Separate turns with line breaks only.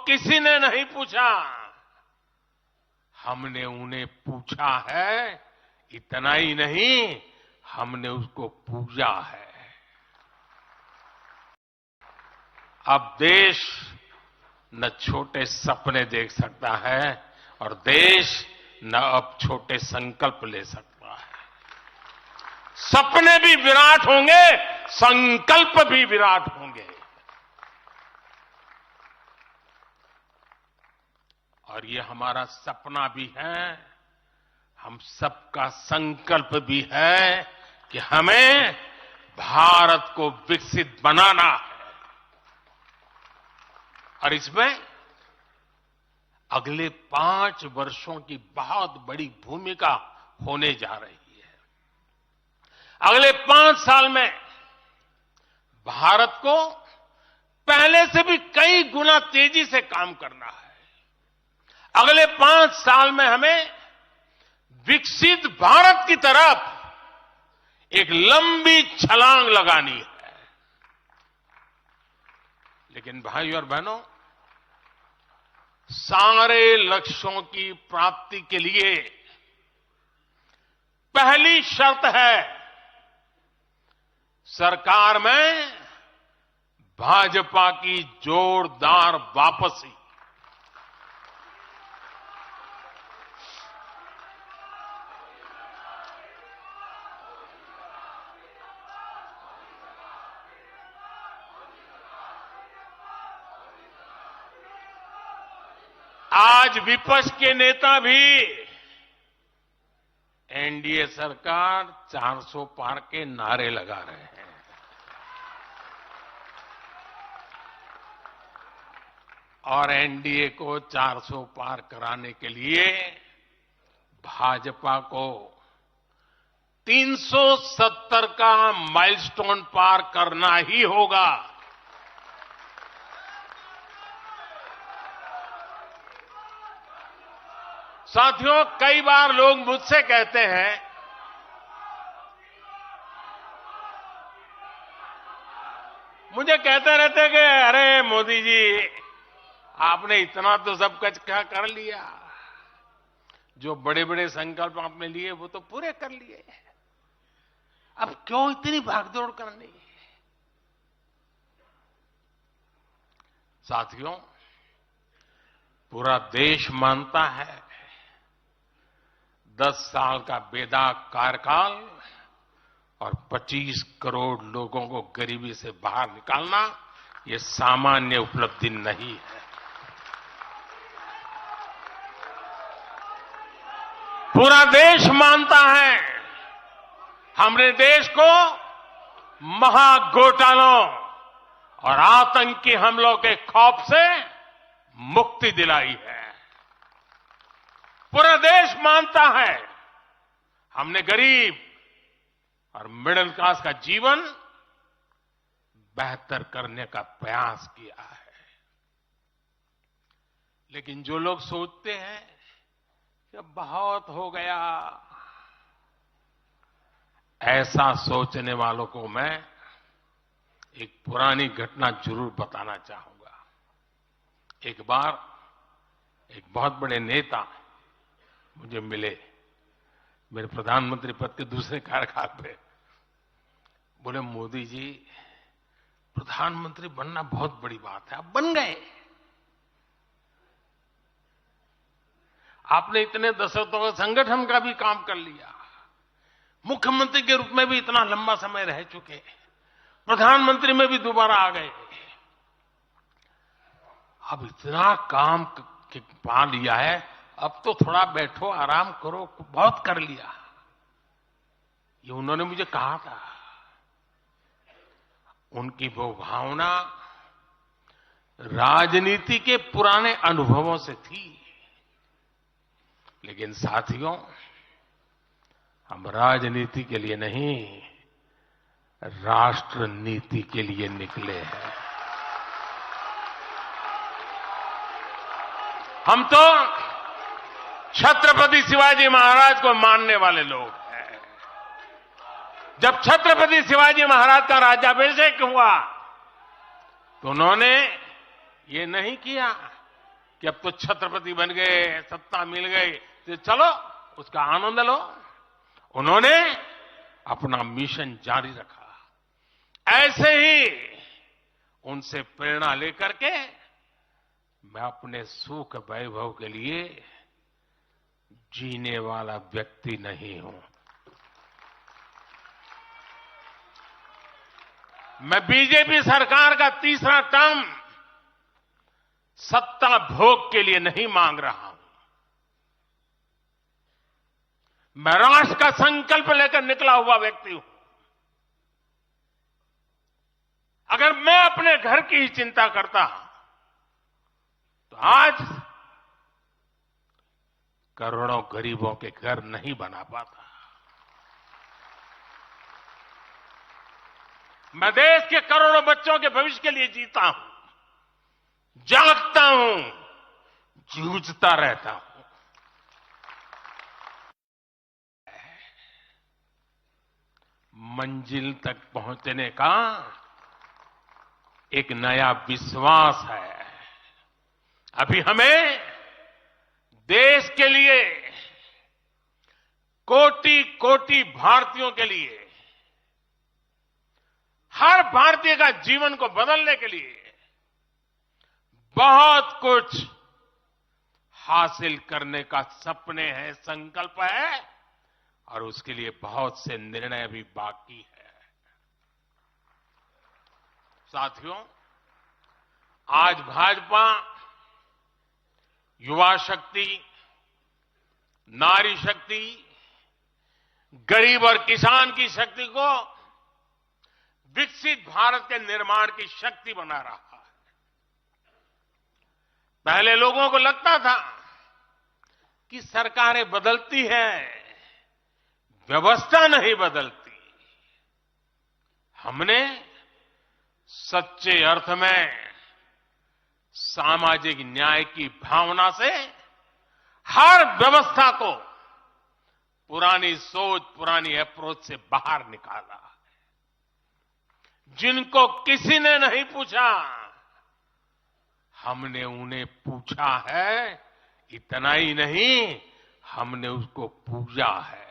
किसी ने नहीं पूछा, हमने उन्हें पूछा है। इतना ही नहीं, हमने उसको पूजा है। अब देश न छोटे सपने देख सकता है और देश न अब छोटे संकल्प ले सकता है। सपने भी विराट होंगे, संकल्प भी विराट होंगे। और ये हमारा सपना भी है, हम सबका संकल्प भी है कि हमें भारत को विकसित बनाना है। और इसमें अगले 5 वर्षों की बहुत बड़ी भूमिका होने जा रही है। अगले 5 साल में भारत को पहले से भी कई गुना तेजी से काम करना है। अगले 5 साल में हमें विकसित भारत की तरफ एक लंबी छलांग लगानी है। लेकिन भाइयों और बहनों, सारे लक्ष्यों की प्राप्ति के लिए पहली शर्त है सरकार में भाजपा की जोरदार वापसी। आज विपक्ष के नेता भी एनडीए सरकार 400 पार के नारे लगा रहे हैं। और एनडीए को 400 पार कराने के लिए भाजपा को 370 का माइलस्टोन पार करना ही होगा। साथियों, कई बार लोग मुझसे कहते हैं मुझे कहते रहते कि अरे मोदी जी, आपने इतना तो सब कुछ कर लिया, जो बड़े बड़े संकल्प आपने लिए वो तो पूरे कर लिए, अब क्यों इतनी भागदौड़ करनी। साथियों, पूरा देश मानता है 10 साल का बेदाग कार्यकाल और 25 करोड़ लोगों को गरीबी से बाहर निकालना ये सामान्य उपलब्धि नहीं है। पूरा देश मानता है हमने देश को महाघोटालों और आतंकी हमलों के खौफ से मुक्ति दिलाई है। पूरा देश मानता है हमने गरीब और मिडिल क्लास का जीवन बेहतर करने का प्रयास किया है। लेकिन जो लोग सोचते हैं कि बहुत हो गया, ऐसा सोचने वालों को मैं एक पुरानी घटना जरूर बताना चाहूंगा। एक बार एक बहुत बड़े नेता मुझे मिले, मेरे प्रधानमंत्री पद के दूसरे कार्यकाल पे। बोले, मोदी जी, प्रधानमंत्री बनना बहुत बड़ी बात है, आप बन गए। आपने इतने दशकों का संगठन का भी काम कर लिया, मुख्यमंत्री के रूप में भी इतना लंबा समय रह चुके, प्रधानमंत्री में भी दोबारा आ गए, अब इतना काम पा लिया है, अब तो थोड़ा बैठो, आराम करो, बहुत कर लिया। ये उन्होंने मुझे कहा था। उनकी वो भावना राजनीति के पुराने अनुभवों से थी। लेकिन साथियों, हम राजनीति के लिए नहीं, राष्ट्र नीति के लिए निकले हैं। हम तो छत्रपति शिवाजी महाराज को मानने वाले लोग हैं। जब छत्रपति शिवाजी महाराज का राज्याभिषेक हुआ तो उन्होंने ये नहीं किया कि अब तो छत्रपति बन गए, सत्ता मिल गई, तो चलो उसका आनंद लो। उन्होंने अपना मिशन जारी रखा। ऐसे ही उनसे प्रेरणा लेकर के मैं अपने सुख वैभव के लिए जीने वाला व्यक्ति नहीं हूं। मैं बीजेपी सरकार का तीसरा टर्म सत्ता भोग के लिए नहीं मांग रहा हूं। मैं राष्ट्र का संकल्प लेकर निकला हुआ व्यक्ति हूं। अगर मैं अपने घर की ही चिंता करता तो आज करोड़ों गरीबों के घर नहीं बना पाता। मैं देश के करोड़ों बच्चों के भविष्य के लिए जीता हूं, जागता हूं, जूझता रहता हूं। मंजिल तक पहुंचने का एक नया विश्वास है। अभी हमें देश के लिए, कोटि कोटि भारतीयों के लिए, हर भारतीय का जीवन को बदलने के लिए बहुत कुछ हासिल करने का सपने हैं, संकल्प है, और उसके लिए बहुत से निर्णय भी बाकी है। साथियों, आज भाजपा युवा शक्ति, नारी शक्ति, गरीब और किसान की शक्ति को विकसित भारत के निर्माण की शक्ति बना रहा है। पहले लोगों को लगता था कि सरकारें बदलती हैं, व्यवस्था नहीं बदलती। हमने सच्चे अर्थ में सामाजिक न्याय की भावना से हर व्यवस्था को पुरानी सोच, पुरानी अप्रोच से बाहर निकाला। जिनको किसी ने नहीं पूछा, हमने उन्हें पूछा है। इतना ही नहीं, हमने उसको पूजा है।